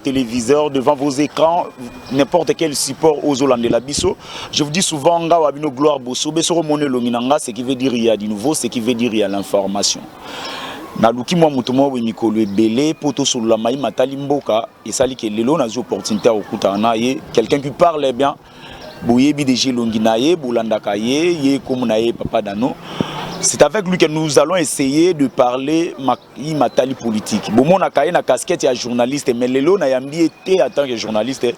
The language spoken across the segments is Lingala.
téléviseurs, devant vos écrans, n'importe quel support aux Hollandais la biso. Je vous dis souvent, gloire bosso, ce qui veut dire il y a du nouveau, ce qui veut dire il y a l'information. Naluki moi mutumo we mikolo ebele poto sur la maï matali mboka et sali que lelo na opportunité au kutana ye quelqu'un qui parle bien boyebi de gelonginaye bolandaka ye komunaye papa dano. C'est avec lui que nous allons essayer de parler matali politique. Bon na kaye na casquette ya journaliste mais lelo na yambi était en tant que journaliste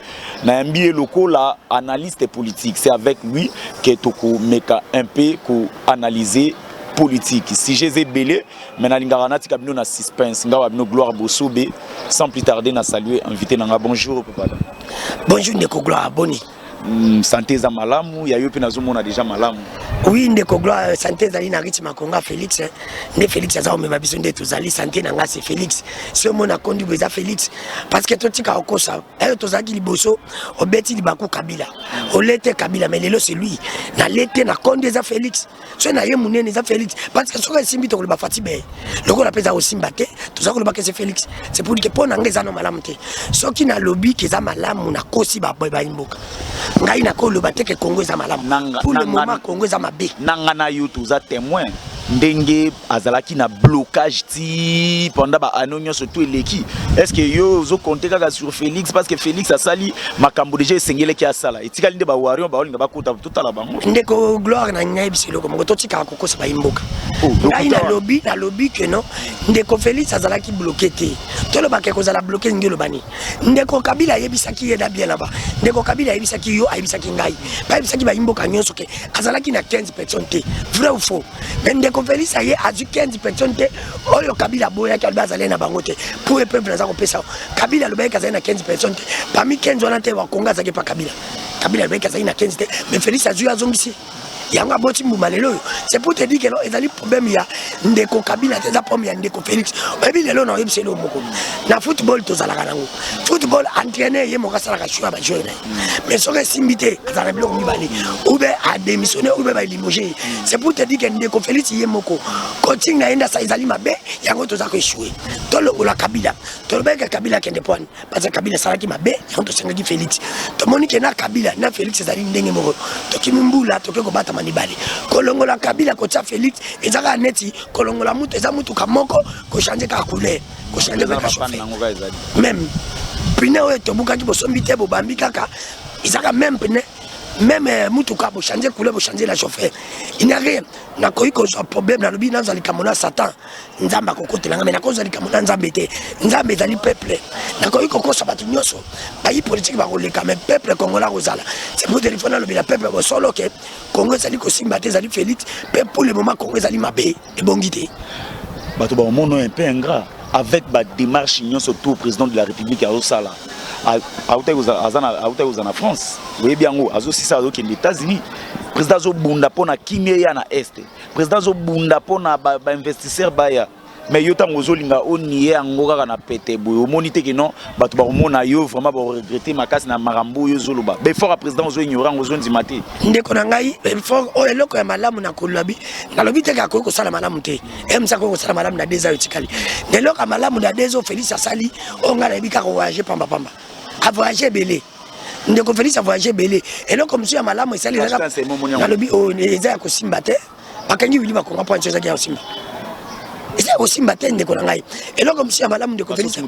na yambi loko la analyste politique. C'est avec lui que toko meka un peu ko analyser politique. Si j'ai belé, maintenant l'ingaranati kabino na suspense, nga wabino gloire bosobe, sans plus tarder na saluer, invité nanga bonjour papa. Bonjour Ndeko Gloire Boni. Santé za malamu, ya yopi nazo mona déjà malamu. Oui Ndeko Gloire santé zali na ritma konga Félix. Ne Félix aza o mema biso nde tozali santé nanga c'est Félix. Si on a conduit beza Félix parce que totika okosa, tozaki liboso obeti libaku Kabila. Olete Kabila mais lelo c'est lui. Na lete na konde za Félix. So na ye munene za Félix parce que soka simbi to ba Fatibe. Loko la pesa o simbate, tozako le c'est Félix. C'est pour dire que pona ngeza no malamu te. Soki na lobby ke za malamu na kosi ba boy ba imboka. Ngai na ko loba te ke Congo za malamu. Pour le moment Congo za mabe. Nanga na yo toza témoin. Ndenge azalaki na blocage ti pendant ba anonyo surtout eleki. Est-ce que yo zo compter kaka sur Félix parce que Félix a sali makambo déjà esengele ki asala. Etikali nde ba warion ba olinga ba kota tout ala bango. Ndeko Gloire na ngai biselo ko ngoto tika kokosa ba imboka. Ngai na lobby que non. Ndeko Félix azalaki bloqué te. Tolo ba ke ko zala bloqué ngelo bani. Ndeko Kabila yebisaki yeda bien là-bas. Ndeko Kabila yebisaki yo ayebisaki ngai. Ba yebisaki ba imboka nyonso ke azalaki na 15 personnes te. Vrai ou faux? Ndeko Félix aye a 15 personnes te. Oyo Kabila boya ki albazale na bango te. Pour le peuple na za ko pesa. Kabila loba ka na 15 personnes te. Parmi 15 on te wa Konga za ke pa Kabila. Kabila loba ka na 15 te. Mais Félix azu azongisi. Yanga boti mbuma lelo. C'est pour te dire que non ezali problème ya Ndeko Kabila te za problème ya Ndeko Félix. Ebi lelo na yebise lo moko. Na football to zala kanango. Football entraîner ye mo kasala ka choix ba jouer. Mais so simbité azala bilo mibali. Ou be a démissionner ou be ba limoger. C'est pour te dire que Ndeko Félix ye moko. Coaching na enda sa ezali mabe yango to za ko échouer. To lo la Kabila. To be ka Kabila kende point. Parce que Kabila sala ki mabe yango to senga ki Félix. To monique na Kabila na Félix ezali ndenge moko. To kimumbula to ko bata manibali kolongola Kabila ko tsa Félix ezaka neti kolongola mutu eza mutu kamoko ko changer ka couleur ko changer ka chauffer même pine o to buka ki bosombi te bo bambi kaka ezaka même pine même mutu ka bo changer couleur bo changer la chauffeur il n'y a rien na ko iko so problème na lobi na zali kamona Satan nzamba ko kotela ngame na ko zali kamona nzambe te nzambe zali peuple na ko iko ko sabatu nyoso bayi politique ba ko le même peuple congolais rozala c'est pour téléphoner le peuple bo solo que Congo zali ko simba te zali Félix mais pour le moment Congo zali mabe et bongité bato ba mon nom un peu ingrat avec ba démarche union surtout président de la République à Osala à en France vous voyez bien où azo sisa azo les États-Unis président zo bunda pona kimia na est président zo bunda pona ba investisseur baya mais yo tango zo linga oni yango kaka na pete boyo monite que non bato ba mona yo vraiment ba regretter makasi na marambo yo zoloba be fort président zo ignorant zo ndimate ndeko na ngai fort o eloko ya malamu na kolobi na lobi te ka ko sala malamu te emsa ko sala malamu na deza yotikali de loka malamu na dezo Félix asali o ngala bika ko voyager pamba a voyager belé ndeko Félix a voyager belé et non comme si malamu esali na lobi o eza ko simba te bakangi wili ba ko ngapa nchoza ki ya simba eza ko simba te ndeko na ngai et non comme si malamu ndeko Félix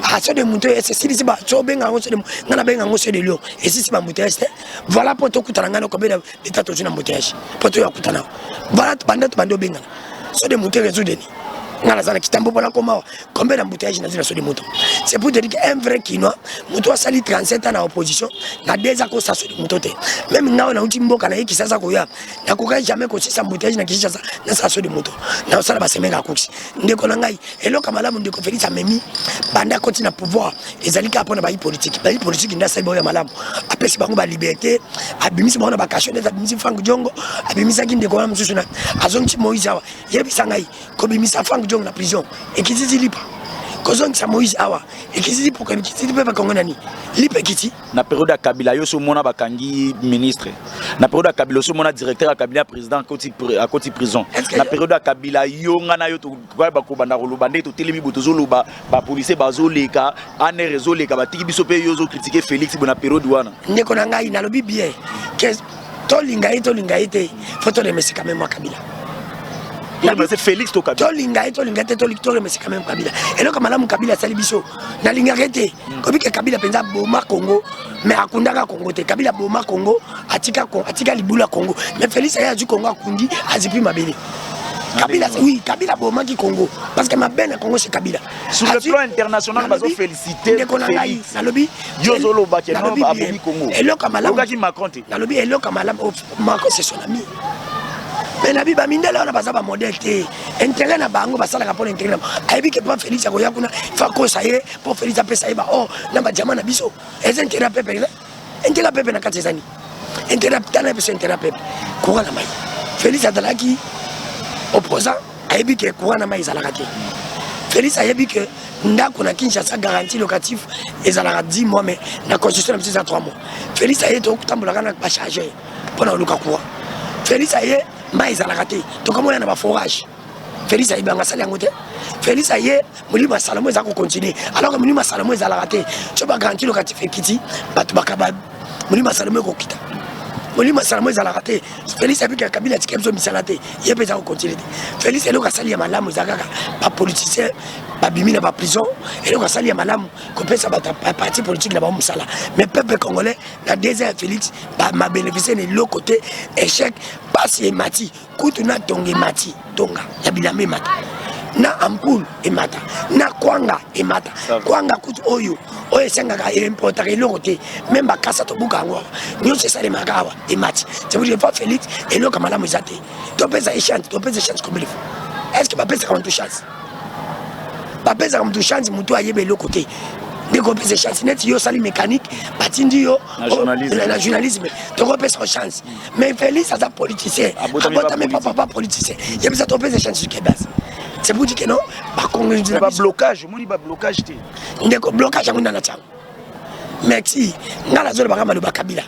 ah so de muto c'est si ba so benga ngo so de ngana benga ngo so de lion et si ba muto este voilà pour to kutana ngana ko be de tato jina muto yashi pour to yakutana voilà bando benga so de muto rezo de ni ngala zala kitambo bona koma combien d'embouteillage na zina so de moto c'est pour dire qu'un vrai Kinois moto sali 37 ans na opposition na déjà ko sa so de moto te même ngao na uti mboka na yiki sasa ko ya na ko jamais ko sisa embouteillage na kisha na sa so de moto na sala ba semenga koksi ndeko na ngai eloka malamu ndeko Félix amemi banda koti na pouvoir ezali ka pona ba politique nda sa boya malamu apesi bango ba liberté abimisi bona ba cachette abimisi fangu jongo abimisa ki ndeko na mususu na azongi Moïse awa yebisa ngai ko bimisa fangu na prison et qui dit lipa kozong sa Moïse awa et qui dit pourquoi qui dit peuple congolais ni lipa kiti na période ya Kabila yo so mona bakangi ministre na période à Kabila aussi mon directeur à Kabila président à côté prison na période à Kabila yonga na yo to ba ko banda ko lobande to telemi botozo loba ba policier bazoleka ane réseau leka ba tiki biso pe yozo critiquer Félix bona période wana ndeko na ngai na lobi bien que tolinga ite photo de Messi quand même Kabila. C'est Félix to Kabila. Tolinga mais c'est quand même Kabila. Et là comme malamu Kabila sali biso na linga rete kobi ke Kabila penza boma Congo mais akundaka Congo te Kabila boma Congo atika libula Congo mais Félix aya du Congo akundi azipi mabele. Kabila oui Kabila boma ki Congo parce que ma belle Congo c'est Kabila. Sur le plan international bazo féliciter Félix. Na lobi Yozolo bakeno abomi Congo. Et là comme malamu Oga ki Macron te. Na lobi et là comme malamu Macron c'est son ami. Mais nabi ba mindela on a pas modèle té intérêt na bango ba sala pour intérêt aibi que pas Félix ya kuna fa ko saye pour Félix a pesa ba oh na ba diamant na biso et intérêt pepe na katezani intérêt tana biso intérêt pepe ko na mai Félix adalaki opposant aibi que ko na mai zala kate Félix aibi que ndako na Kinshasa garantie locatif ezala 10 mois mais na construction na biso 3 mois Félix aye to kutambola kana ba charger pour na luka quoi Félix aye mais à la raté donc comment on a forage Félix aye banga sali ngote Félix aye mulima salamo za ko continuer alors que mulima salamo za la raté tu vas garantir locatif ekiti batu bakaba mulima salamo ko kita mulima salamo za la raté Félix aye que Kabila tikemzo misalate yebe za ko continuer Félix elo ka sali ya malamu za kaka pas politicien pas bimina pas prison elo ka sali ya malamu ko pesa ba parti politique na ba musala mais peuple congolais la désert Félix m'a bénéficié de l'autre côté échec parce que mati kutuna tonge mati tonga ya bilame mata na ampul e mata na kwanga e mata kwanga kutu oyo sengaka e importa ke l'autre même ba kasa to buka ngo nyo se sale magawa e mati c'est pour dire Félix et lo kamala muzate to pesa chance comme il faut est-ce que ba pesa comme chance ba pesa comme chance mutu ayebe l'autre côté dès qu'on pèse chance net yo sali mécanique batindi yo la journalisme to ko pèse chance mais Félix ça politicien abota mais papa politicien il y a besoin de pèse chance sur Québec c'est pour dire que non par contre ba blocage moi ba blocage te ndeko blocage amuna na tsango merci ngala zo ba kama Kabila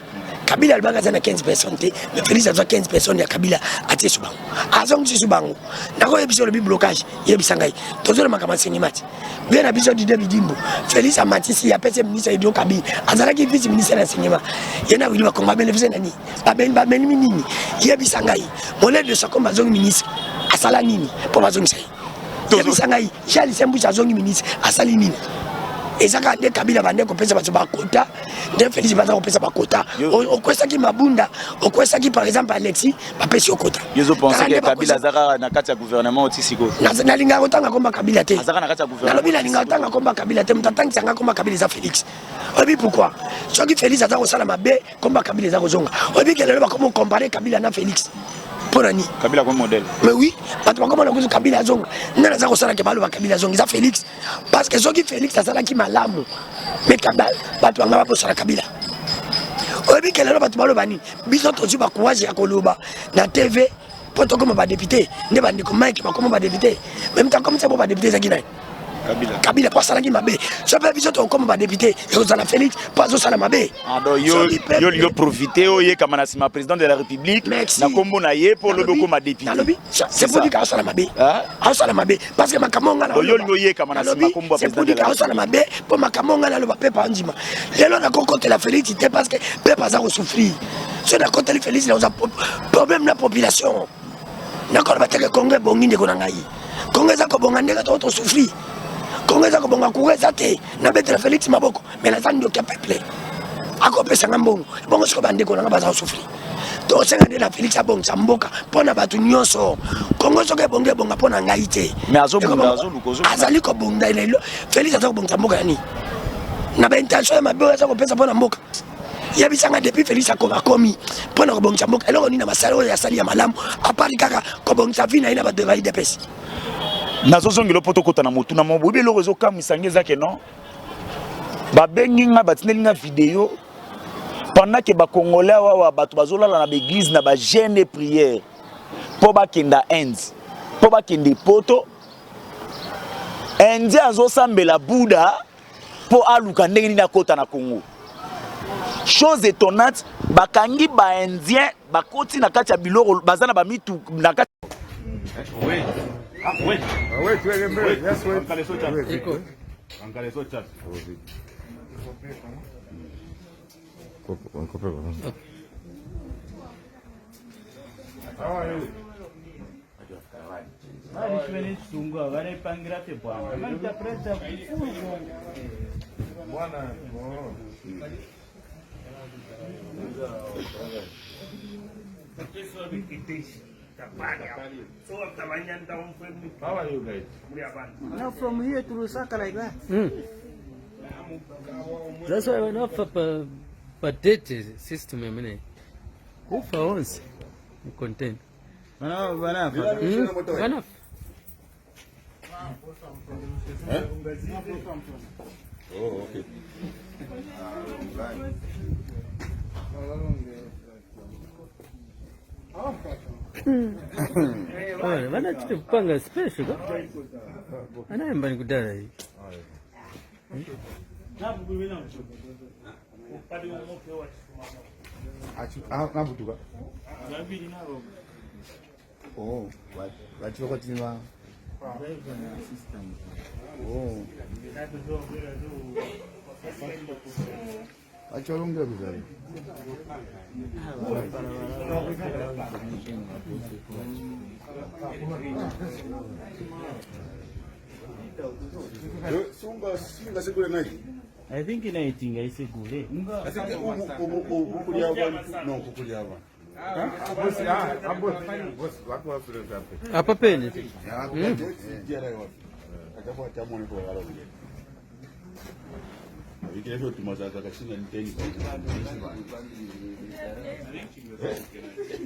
Kabila alibanga zana 15 personnes mais Félix a 15 personnes ya Kabila atie subango azong subango nako yebiso le blocage yebisangai tozole makama senyimati bien na biso dide bidimbo Félix a matisi ya pese ministre Idio Kabila azala ki vice ministre na senyima yena wili ba komba bénéfice nani ba ben nini yebisangai molè de sakomba zong ministre asala nini pour bazong sai yebisangai jali sembu zong ministre asali nini ezaka de Kabila bande ko pesa ba kota de Félix baza ko pesa ba kota o kwesa ki mabunda o kwesa ki par exemple Alexis ba pesa kota yezo penser que Kabila zaka na kati ya gouvernement otisiko na linga kotanga komba Kabila te azaka na kati ya gouvernement na lobila linga kotanga komba Kabila te mtatangi sanga komba Kabila za Félix obi pourquoi soki Félix aza ko sala mabe komba Kabila za ko zonga obi kelelo ba komo comparer Kabila na Félix Ponani Kabila comme modèle mais oui parce que comment on a Kabila zonga nana za ko sala ke balo ba Kabila zonga za Félix parce que soki Félix azala ki malamu mais Kabila batu anga ba posala Kabila obi kelelo batu balo bani biso tozu ba courage ya koloba na TV poto comme ba député ne ba ndiko Mike ba comme ba député même temps comme ça ba député za Guinée Kabila pas ça qui m'a bé je peux viser ton comme ba député et aux ala Félix pas aux ala mabé yo profiter oye comme na président de la République na kombo na ye pour le beaucoup ma député c'est pour dire qu'à ala mabé à ala mabé parce que ma kamonga na yo ye comme na kombo président de la République ala mabé pour ma kamonga na le ba pepa ndima lelo na contre la Félix parce que pepa za ko souffrir c'est na contre Félix là problème la population na ko ba teke Congo bongi ndeko na ngai Congo za ko bonga ndeka to souffrir Congo za ko bonga kuweza te na betre Félix maboko mais la zande qui a peuplé ako pesa ngambongo bongo siko bande ko na baza souffrir to senga de la Félix abonga samboka pona batu nyonso Congo soke bonge bonga pona ngai te mais azobonga azolukozo azali ko bonga ile Félix aza ko bonga samboka yani na ba intention ya mabe aza ko pesa pona mboka yebisanga depuis Félix akoma komi pona ko bonga samboka eloko ni na masalo ya sali ya malamu apari kaka ko bonga vina ina ba devai de pesa nazozongela poto kota na motu na mobobi eloko ezokamwisa ngezake non babengi nga batineli nga video pendant que bakongolais awa bato bazolala na baeglise na bagene et prière mpo bakenda Inde mpo bakende poto Inde azosambela Buda mpo aluka ndenge nini akota na Congo chose étonnante bakangi ba indien bakoti na kati ya biloko bazana ba mitu na kati oui ah oui ah oui tu es bien yes oui angale so chat How are you guys? Now from here to Lusaka like that. That's why we're not for date system, I mean. Who for once? Content. Enough. Oh, okay. Wana tutapanga special. Anaimba nikudara hii. Oh, wachivakotima. Oh. Wacholongera kuzali. Sunga sekule nayi. I think inaitinga isekule. Hapa peni.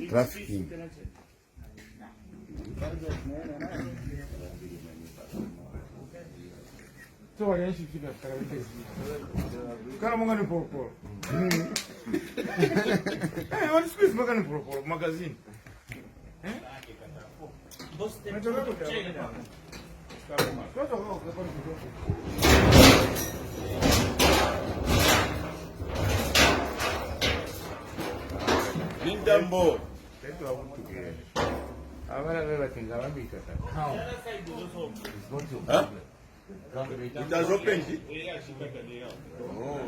Trafficking. Cara mangani por. Olha isso mangani por magazine. Lindambo. Agora vai ter galambita. Hã? It has opened. Oh,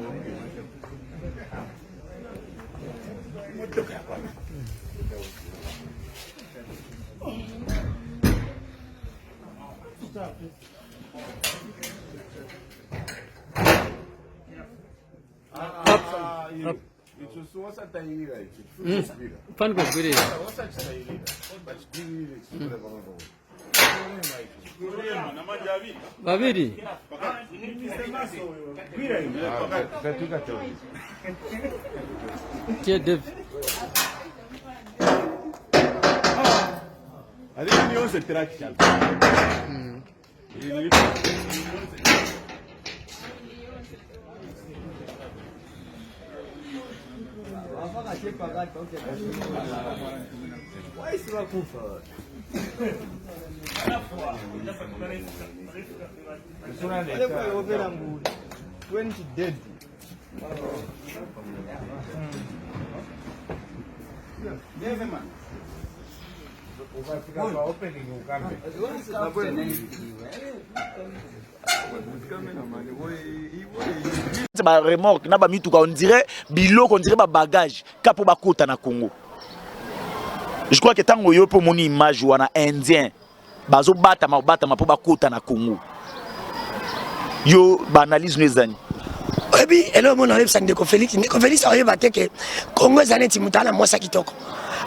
Fun go good. Babiri. Tia Dev. Ali ni onse traction. ba remorque na ba mituka on dirait biloko on dirait ba bagage kapo bakota na Congo. Je crois que tango yo po moni image wana indien bazo bata po bakota na Congo. Yo ba analyse nezani. Obi elo mona website Ndeko Félix ayo bateke Congo zaneti mutala mwasa kitoko.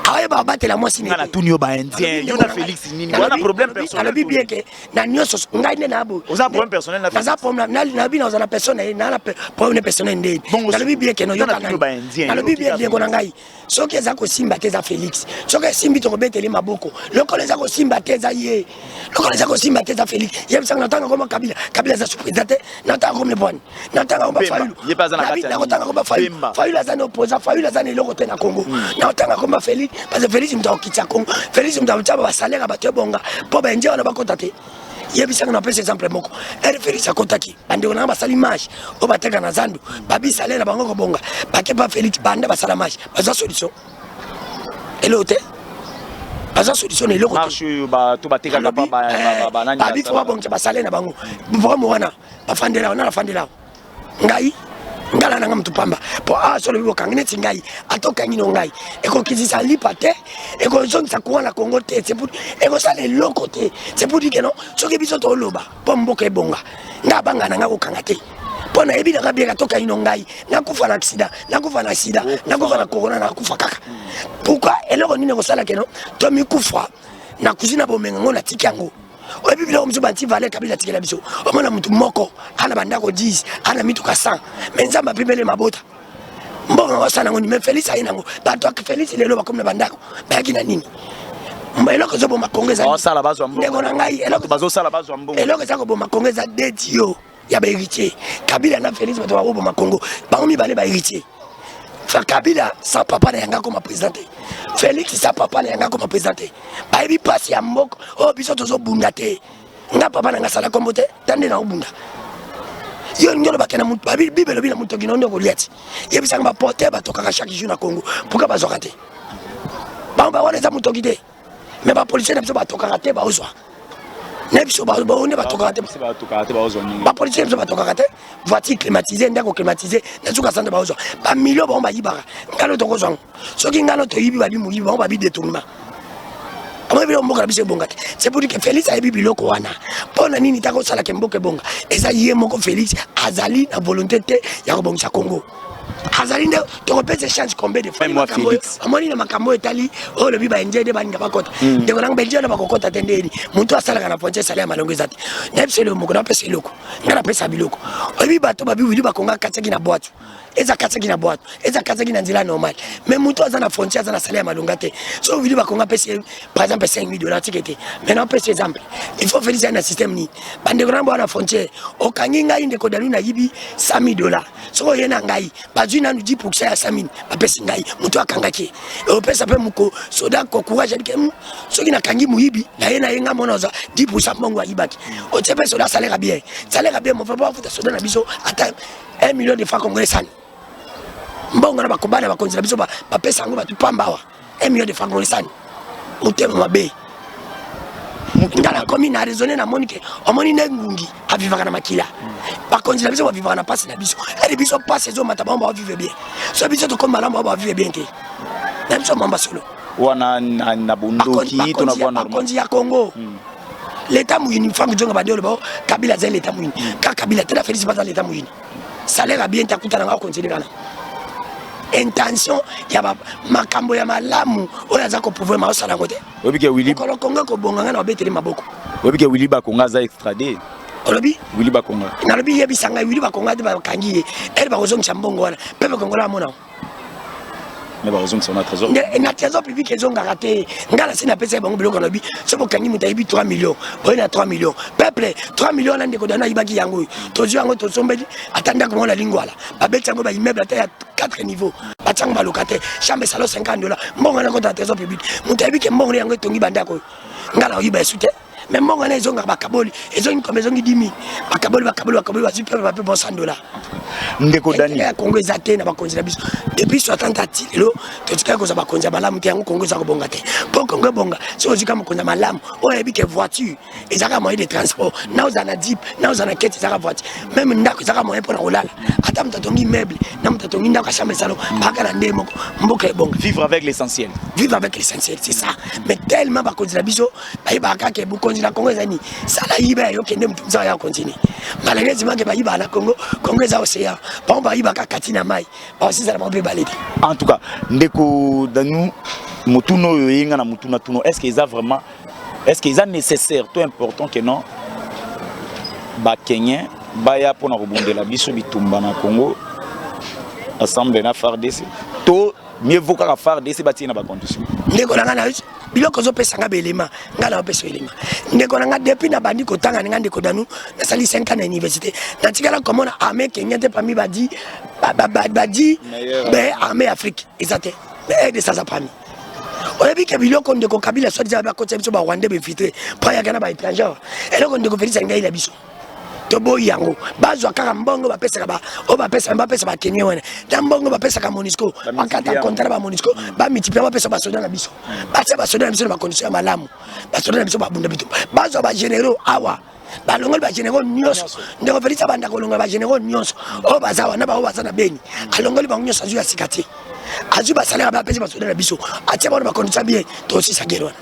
Ayo ba batela mwasi na tunio ba indien yo na Félix nini wana problème personnel. Alors bien que na nyoso ngai ne nabo. Oza problème personnel na Félix. Oza problème na bina oza na personne na problème personnel ndeni. Alors bien que no yo kana. Alors bien que ngona ngai. Soki eza ko simba teza Félix. Soki simbi to beteli maboko. Lokolo eza ko simba teza ye. Lokolo eza ko simba teza Félix. Yebisa natanga koma Kabila za président natanga comme le bon. Natanga koma Fayulu. Natanga koma Fayulu. Fayulu azana opposa Fayulu azana eloko te na Congo. Natanga koma Félix parce que Félix mta okitsa Congo. Félix mta mta ba salaire ba tebonga. Po ba nje wana bakota te. yebisa na pesa exemple moko Félix akotaki bande on a basali match o bateka na zandu babi salaire bango ko bonga bake pa Félix bande basala match baza solution elote baza solution eloko marche ba to bateka na ba nani babi fo bonga basalaire na bango vraiment wana bafandela na fandela ngai ngala nanga mtu pamba po solo bibo kangine tingai atoka ngino ngai eko kizisa lipa te eko zonza kuwa na Congo te c'est pour eko sale loko te c'est pour dire que non soki biso to loba po mboka ebonga ngabanga nanga ko kanga te po na ebi na kabia toka ngino ngai nakufa na accident nakufa na sida nakufa na corona nakufa kaka pourquoi eloko nini ko sala que non to mi kufa na kuzina bomenga ngona tikango oye bibila omusu banti vale kabila tikela biso omona mutu moko ana bandako 10 ana mituka 100 menzamba pipele mabota mbonga wasana ngoni me Félix ayinango bato ak Félix lelo bakomna bandako bayaki na nini mbelo ko zobo makongeza sala bazo mbongo ndeko na ngai eloko bazo sala bazo mbongo eloko zako bo makongeza detio ya ba héritier kabila na Félix bato ba bo makongo baomi bale ba héritier Kabila sa papa na yanga comme président Félix sa papa na yanga comme président ba ebi pasi ya mboko o biso tozo bunda te nga papa na nga sala kombote tande na obunda yo ngolo bakena mutu ba bibelo bina mutu kinondo ko liati yebisa nga porter ba toka chaque jour na Congo pourquoi ba zokate ba wana za mutu kide mais ba policier na biso ba toka te ba ozwa na biso ba on ba toka te ba ozwa ba policier biso ba toka te voiture climatisée ndako climatisé na suka sande ba ozwa ba million ba on ba yibara ngalo to kozwa soki ngalo to yibi ba bi muyibi ba on ba bi détournement ama bilo mboka biso bonga te c'est pour dire que Félix a yibi biloko wana pona nini tako sala ke mboka bonga eza yé moko Félix azali na volonté te ya ko bongisa Congo azali nde to repese change combien de fois amoni na makambo etali o le biba njede ba ngaba kota ndeko nang belgium na bakokota tendeni muntu asala kana ponche sala ya malongo ezati nepse le moko na pesa loko ngala pesa biloko obi bato ba bibi ba konga katsaki na boîte eza katsaki na boîte eza katsaki na nzila normal mais muntu azana frontière azana sala ya malonga te so vili ba konga pesa par exemple $5,000 tikete maintenant pesa exemple il faut faire un système ni bande grand na frontière o kanginga inde ko dalu na yibi $100,000 so yena ngai bazina nous dit pour que ça samine ba pesa ngai mutu akangaki o pesa pe muko soda ko courage dike so kina kangi muyibi na yena yenga monoza 10% mongo ayibaki o tsepe soda salaire bien mon frère futa soda na biso ata $1 million de francs congolais san mbongo na bakobana bakonzela biso ba pesa ngo batu pambawa $1 million de francs congolais san mutema mabe ngala komi na raisonner na monike omoni nengungi avivaka na makila bakonzi na biso ba vivaka na passe na biso et biso passe zo mata ba vivre bien so biso to comme malamba ba vivre bien te na biso mamba solo wana na bunduki to na bwana bakonzi ya Congo l'état mouini fangu jonga ba diolo ba Kabila za l'état mouini ka Kabila te na Félix pas dans l'état mouini salaire bien ta kutana nga konzi kana intention ya makambo ya malamu oya za ko pouvoir ma osala ngote obike Willy ko Congo ko bonga na obetele maboko obike Willy ba konga za extradé olobi Willy ba konga na lobi yebi sanga Willy ba konga de ba kangiye elle ba kozong chambongo wana pepe kongo la mona mais ba kozong sona trésor na trésor public ezonga raté ngala sina pesa bango biloko lobi so ko kangi muta yebi 3 millions boyena 3 millions peuple 3 millions na ndeko dana yibaki yango tozo yango to sombeli atanda ko la lingwala ba betsango ba immeuble ata ya 4 niveaux batsango ba locataire chambre salon $50 mbongo na ko ta trésor public muta yebi ke mbongo yango tongi bandako ngala oyiba sute même mbongo na ezonga bakaboli ezongi comme ezongi 10,000 bakaboli bazipe ba pe $100 ndeko dani ya Congo ezate na bakonzi na biso depuis 60 ati lelo to tika ko za bakonzi malamu te yango Congo za ko bonga te po Congo bonga so ozika mokonzi malamu o yebi ke voiture ezaka moyen de transport na uzana jeep na uzana kete ezaka voiture même ndako ezaka moyen pour na olala ata mutatongi meuble na mutatongi ndako ka chambre salon baka na ndemo mboka e bonga vivre avec l'essentiel c'est ça mais tellement bakonzi na biso bayibaka ke bukonzi na Congo ezani sala yiba yo kende mtumza ya continue malgré mange bayiba na Congo za océan bon bayiba ka katina mai ba aussi ça m'a balade en tout cas ndeko danu mutuno yo yenga na mutuna tuno est-ce qu'ils a vraiment est-ce qu'ils a nécessaire tout important que non ba Kenyan baya pona robondela biso bitumba na Congo ensemble na FARDC to mieux vaut qu'à FARDC bati na ba condition ndeko na ngana biloko zo pesa nga belema ngala pesa elema ndeko na nga depuis na bandi ko tanga nga ndeko danu na sali 5 ans na université na tikala komona armée Kenya te parmi badi badi be armée Afrique ezate mais de ça ça parmi oyebi ke biloko ndeko Kabila soit disant ba côté biso ba Rwandais be filtré pa ya kana ba étranger eloko ndeko Félix ngai la biso to boy yango bazwa kaka mbongo ba pesa ba o ba pesa ba Kenya wana na mbongo ba pesa ka Monisco bakata contrat ba Monisco ba multiplier ba pesa ba soda na biso ba soda na biso ba condition ya malamu ba soda na biso ba bunda bitu bazwa ba généraux awa balongoli ba généraux nyonso ndeko Félix banda kolonga ba généraux nyonso o bazawa na ba o bazana beni alongoli ba nyonso azu ya sikati azu ba salaire ba pesa ba soda na biso atia ba ba condition bien to aussi sa guerre wana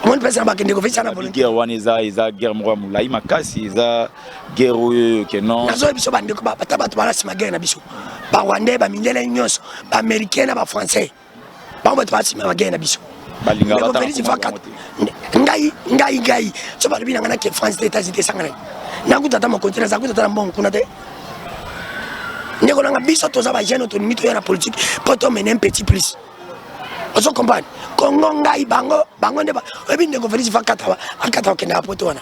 on pesa ba ndeko Félix na volonté guerre wana eza guerre mwa mulai makasi eza guerre que non nazo biso ba ndeko ba bataba bala sima guerre na biso ba Rwandais ba mindele nyonso ba américain na ba français ba mbo ba sima guerre na biso balinga bata ngai so ba bina ngana ke France des États-Unis sangana na kutata mo continent za kutata mbongo kuna te ndeko nga biso to za ba jeune to mito ya na politique pour to mener un petit plus on comprend Congo ngai bango nde ba ebi ndeko Félix fa akata okenda poto wana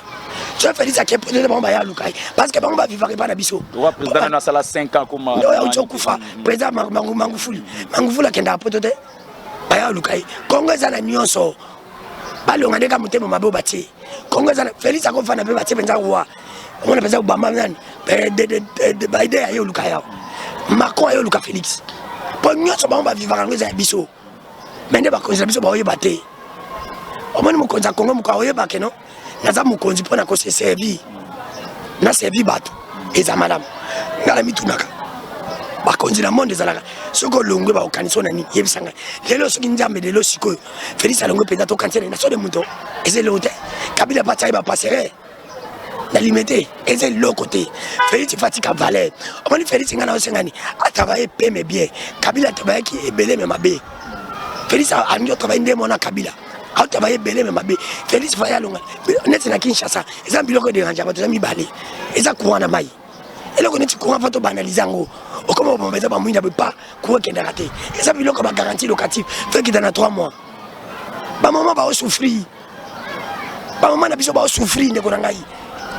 so Félix akepo de ba ya lukai parce que bango ba vivre pas na biso le président na sala 5 ans comme no ya uchokufa président Magufuli akenda poto te ba ya lukai Congo ezana nyonso balonga ndeka mutemo mabo bati Congo ezana Félix akofa na be bati benza wa on appelle ça Obama nani de Biden ya yo lukai ya Macron ya yo lukai Félix pour nyonso ba vivre ngo za biso mende ba konza biso ba oyeba te omoni mukonza Congo muka oyeba ke no naza mukonzi pona ko se servi na servi bato eza madame ngala mitunaka ba konzi na monde zalaka soko longwe ba okaniso na ni yebisanga lelo soki njambe lelo sikoyo Félix alongwe penda to kansele na so de muto eze lote Kabila patai ba passer na limité eze lokote Félix fatika valeur omoni Félix ngana osengani a travailler peu mais bien Kabila travailler ki ebele mais mabe Félix a mieux travaillé ndemo na Kabila a travaillé belé mais mabe Félix fa ya longa net na Kinshasa eza biloko de ranja bato mi balé eza courant na mai eloko neti courant fa to banaliser ngo okoma bomba eza ba mwina pas courant kenda raté eza biloko ba garantie locative fait que dans 3 mois ba maman ba souffrir ba maman na biso ba souffrir ndeko na ngai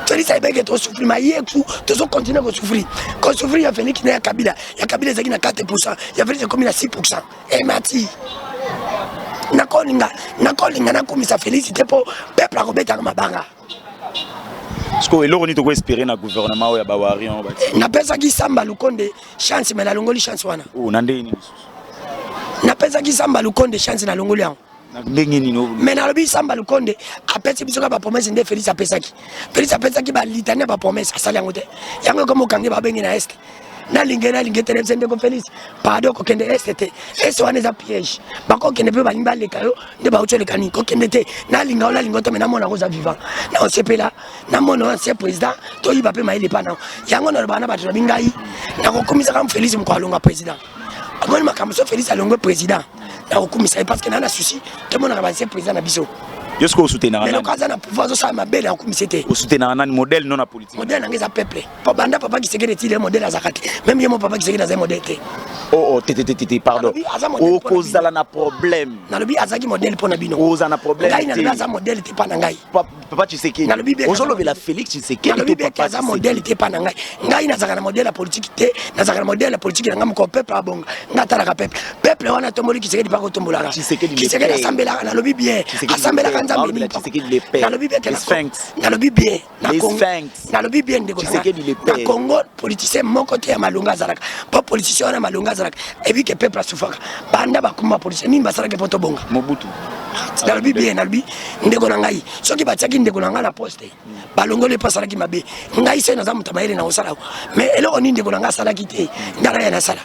Félix a bege to souffrir mais yeku to so continuer ko souffrir ko souffrir ya Félix na Kabila ezaki na 4% ya Félix comme na 6% et mati nakolinga nakomisa félicité pour peuple akobeta mabanga Sko eloko ni to ko espérer na gouvernement ya Bawari on bati na pesa ki Samba Lukonde chance mais la longoli chance wana o na ndeni na pesa ki Samba Lukonde chance na longoli yango ndenge nino mais na lobi Samba Lukonde apesi biso ka ba promesse nde Félix apesaki ba litania ba promesse asali yango te yango comme okange ba bengi na est na linge tele ndeko Félix pardon ko kende est wana za piège ba ko kende pe ba limba leka yo nde ba utole kani ko kende te na linga to mena mona ko za vivant na on sepela na mona ancien président to yiba pe maile pa na yango na bana ba to bingai na ko komisa kam Félix mko alonga président amoni makambo so Félix alonga président na ko komisa parce que na na souci to mona ba ancien président na biso Yosko soutenir mais le cas na pouvoir ça ma belle en comité au soutenir un modèle non à politique modèle ngeza peuple papa qui se gère le modèle azakate même yo mon papa qui se gère dans un modèle oh pardon au cause la na problème na lobi azaki modèle pour na bino oza na problème ngai na za modèle te pa na ngai papa tu sais qui ozolo la Félix tu sais qui papa za modèle te pa na ngai na zaka modèle la politique te na zaka modèle la politique ngam ko peuple abonga ngata la peuple wana tomoli qui se gère pas ko tombola qui se gère assemblée na lobi bien assemblée na lobi bien na lobi bien na Congo politicien moko te ya malonga zalaka pas politicien na malonga zalaka et puis que peuple souffaka banda ba kuma politicien ni basala ke poto bonga Mobutu na lobi bien na lobi ndeko na ngai soki batiaki ndeko na ngai na poste balongo le pasala ki mabe ngai se na za mutamayele na osala mais eloko ni ndeko na ngai sala ki te ngala ya na sala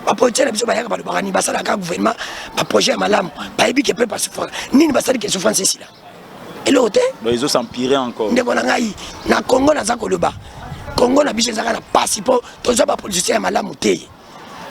ba politicien na biso ba yaka ba bakani basala ka gouvernement ba projet malamu ba ebi ke peuple souffaka nini basala ke souffrance ici là eloko te ils ont s'empirer encore ndeko na ngai na Congo na za koloba Congo na biso ezaka na passeport toza ba politicien malamu te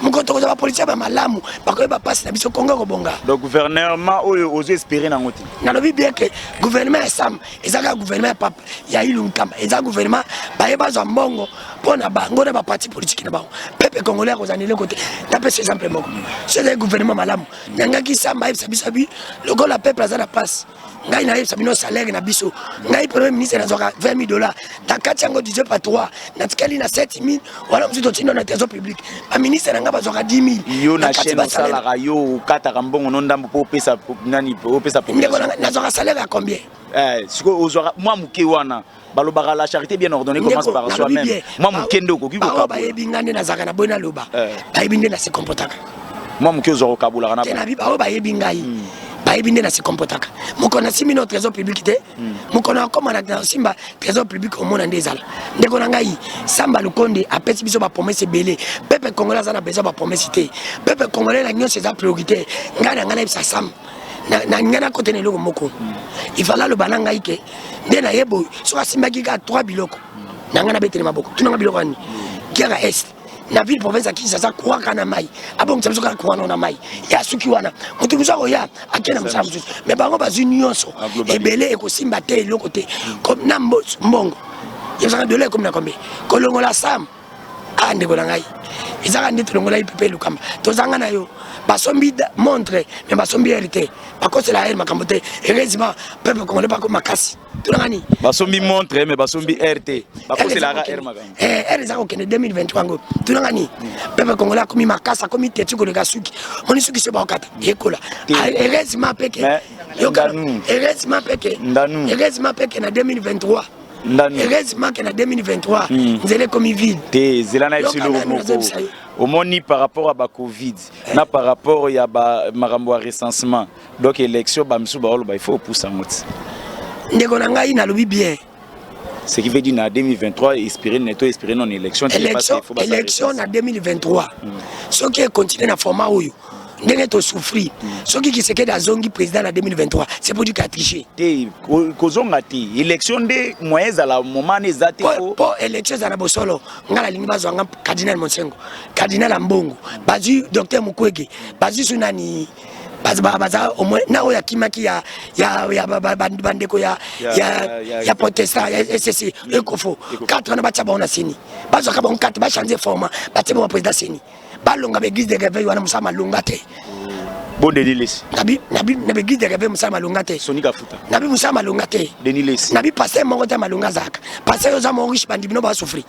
moko toza ba politicien ba malamu bakoye ba passe na biso Congo ko bonga donc gouvernement oyo ozo espérer na ngoti na lobi bien que gouvernement sam ezaka gouvernement papa ya ilunkamba ezaka gouvernement ba yeba za mbongo pona bango na ba parti politique na ba peuple congolais ko zanile côté na pese exemple moko c'est gouvernement malamu nanga ki samba yebisa bisabi loko la peuple azana passe ngai na yebisa bino salaire na biso ngai premier ministre na zoka $20 ta kati yango 18 pas 3 na tikali na 7000 wala mzito tindo na trésor public ba ministre nga baninga bazwaka 10 000 yo na chaîne osalaka yo okataka mbongo no ndambo mpo opesa nani opesa population nazwaka salaire à combien siko ozwaka mwa moke wana balobaka la charité bien ordonnée commence par soi-même mwa moke nde okoki kokabula bayebi nga nde nazalaka na boyi naloba bayebi nde na se comportaka mwa moke ozwa kokabulaka na te bao bayebi ngai bayebi nde na se comportaka moko na simbi no trésor public te moko na koma na simba trésor public omona nde ezala ndeko na ngai Samba Lukonde apesi biso bapromese ebele peuple congolais aza na besoin bapromese te peuple congolais na nyonso eza priorité ngai na ngai nayebisa Samba na ngai nakotena eloko moko ifala loba na ngai ke nde nayebo soki asimbaki ka 3 biloko na ngai nabetele maboko tunanga biloko ani kiaka est na ville province ya Kinshasa kuwaka na mai abongisa biso kaka kuwana na mai ya suki wana mutu musa koya akena musala mususu mais bango bazwi nyonso ebele ekosimba te eloko te comme na mbongo yebisaka dole comme na kombe kolongola Sam ndeko na ngai ezaka nde tolongola ipepe lukamba tozanga na yo basombi montre mais basombi RT bakosela ere makambo te heureusement peuple congolais bako makasi tunangani basombi montre mais basombi RT bakosela ere makambo ere ezaka okende 2023 ngo tunangani peuple congolais akomi makasi akomi teti koleka suki moni suki se bakokata ekola heureusement peke heureusement peke na 2023 heureusement que na 2023 nzele komi vide te zela na ibsilo moko omoni par rapport à ba covid na par rapport ya ba makambo ya recensement donc élection ba msu ba oloba il faut pousser moti ndeko na ngai na lobi bien ce qui veut dire na 2023 espérer non élection élection na 2023 ce qui continue na format oyo ndenge to souffrir ce qui Tshisekedi azongi président en 2023 c'est pour du tricher te kozonga te élection de moyens à la moment ezate po élection za na bosolo ngala lingi bazwanga cardinal Monsengo cardinal Ambongo bazu docteur Mukwege bazu sunani baza au moins na oya kimaki ya bandeko ya protestant ya SSC ekofo 4 na bacha baona sini bazo ka bon 4 ba changer format batie bon président sini balonga l'église de réveil wana musama longa te bon Denilesi nabi l'église de réveil musama longa te Sonika Futa nabi musama longa te Denilesi nabi passer mongo te malonga zaka passer oza mo riche bandi bino ba souffrir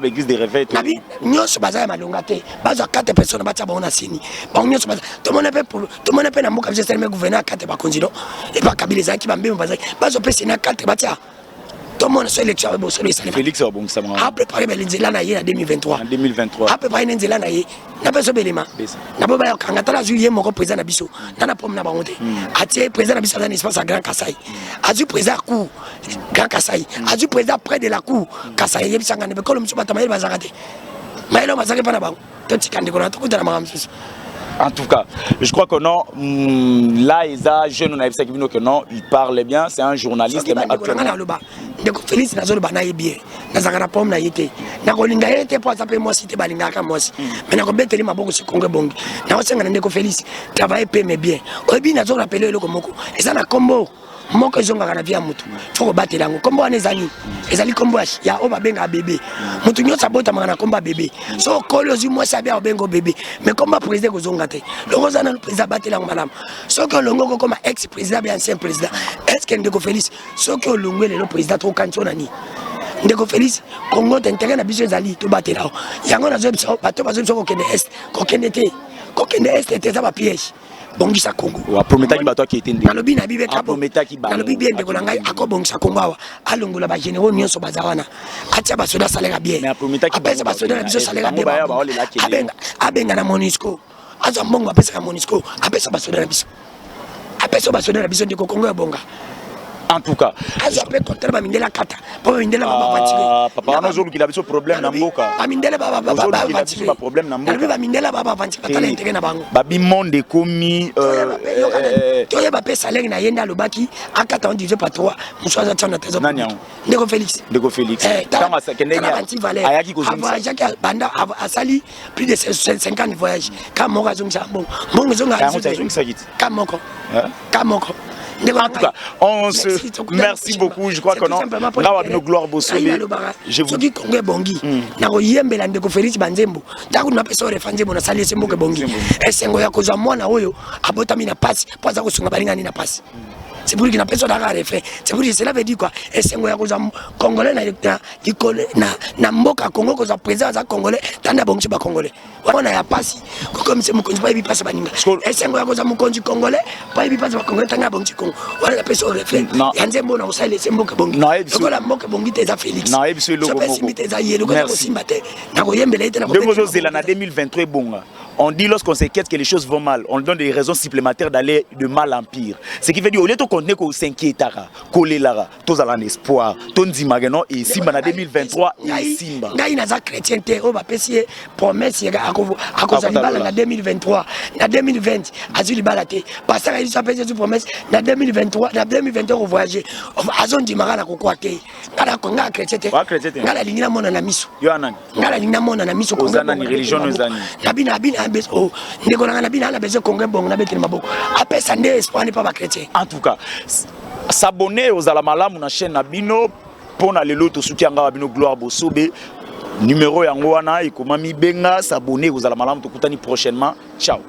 l'église de réveil nabi nyonso baza malonga te bazo 4 personnes bacha baona sini ba nyonso baza tout le monde peut na moka biso seulement gouverner 4 ba konzino et pas kabila zaki ba mbemba bazo pesa na 4 bacha tout le monde sur l'élection avec Bossolo et Salima. Félix Obongisa a préparé l'Inzela en 2023. En 2023. A préparé l'Inzela n'a pas ce bélément. N'a pas quand on a vu mon président Abisso. N'a pas na bangote. A tiré président Abisso dans l'espace à Grand Kassai. A du président cour Grand Kassai. A du président près de la cour Kassai. Il y a un peu comme ça Maël Bazarate. Maël Bazarate pas là-bas. Tout ce qu'on a tout de la Maramsus. En tout cas, je crois que non, là, Isa, jeune, on a vu que non, il parle bien, c'est un journaliste. Félix Nazolo Banaye bien, Nazara Pom na yete. Nakolinga yete pour s'appeler moi cité balinga ka moi. Mais nakobeteli maboko si Congo bongi. Na osenga ndeko Félix, travailler paie mais bien. Obi Nazolo appeler le komoko. Et ça na combo. Moko zonga na via mutu. Faut battre lango. Combo anezali. Ezali combo ya oba benga bébé. Mutu nyota bota mangana combo bébé. So kolozi moi sabia obengo bébé. Mais combo président ko zonga te. Le rozana le président battre lango madame. So que longo comme ex président bien ancien président. Est-ce que ndeko Félix so que longo le président trop kancho nani. Ndeko Félix Congo t'intérêt na biso ezali to battre là. Yango na zo biso bato bazo biso ko kende est. Ko kende te. Ko kende est te za ba piège. Bongisa Congo. Wa prometa ki bato ki etende. Nalobi na bibe ka prometa ki ba. Nalobi bien ndeko ngai akobongisa Congo awa. Alongola ba généraux nyonso bazawana. Atia ba soda salaire bien. Mais prometa ki ba soda biso salaire bien. Abenga na Monisco. Aza mbongo apesa ka Monisco. Apesa ba soda na biso. Apesa ba soda na biso ndeko Congo bonga. En tout cas, azo pe contre ba mindela kata. Po mindela ba vantirer. Papa na zolu ki la biso problème na mboka. Ba mindela ba vantirer. Ba problème na mboka. Ba mindela ba vantirer patala intérêt na bango. Ba bi monde komi toye ba pe salaire na yenda lobaki akata on divisé par 3. Musoza tsana tezo. Ndeko Félix. Ndeko Félix. Tanga sakendenya. Ayaki ko zunga. Jaki banda asali plus de 50 voyages. Kama moka zunga bon. Mongo zunga. Kamoko. Kamoko. En tout cas, on se merci beaucoup. Je crois que non. Là, nos gloires Bossole. Je vous dis Congo bongi. Na ko yembela ndeko Félix Banzembo. Taku na pesa ore fanzembo na sali sembo ke bongi. Esengo ya kozwa mwana oyo abotami na pasi. Poza ko sunga balinga ni na pasi. c'est pour qu'il n'a personne à refaire. C'est pour dire, cela veut dire quoi? Et c'est moi qui Congolais na mboka Congo qui est présent à Congolais, tant d'abonds pas Congolais. On a pas si comme c'est mon conjoint pas y passe baninga. Et c'est moi qui mon conjoint Congolais, pas y passe pas Congolais, tant d'abonds Congo. On a personne refaire. Yanze mona osale c'est mboka bongi. Donc la mboka bongi t'es Félix. Non, et puis le logo. Merci. Na koyembela ite na en 2023 bonga. On dit lorsqu'on s'inquiète que les choses vont mal, on donne des raisons supplémentaires d'aller de mal en pire. Ce qui veut dire, au lieu de qu'on s'inquiète, qu'on lara, tous à l'espoir, ton dimagano et Simba en 2023 et Simba. Ngai naza chrétien te o ba pesi promesse ya akoza libala na 2023 na 2020 azuli balate parce que il s'appelle cette promesse na 2023 na 2022 on voyager azon dimara na kokwa te ngala ko ngala chrétien te ngala lingina mona na miso yo anani ngala lingina mona na miso ko zana ni religion no zani nabina beso ndeko na bina na beso konge bongo na beteli maboko apesa nde espoir ne pas ba chrétien. En tout cas, s'abonner aux alamalamu na chaîne Nabino pour na lelo to soutien nga Nabino Gloire Bosobe numéro yango wana ikomami benga s'abonner aux alamalamu to kutani prochainement. Ciao.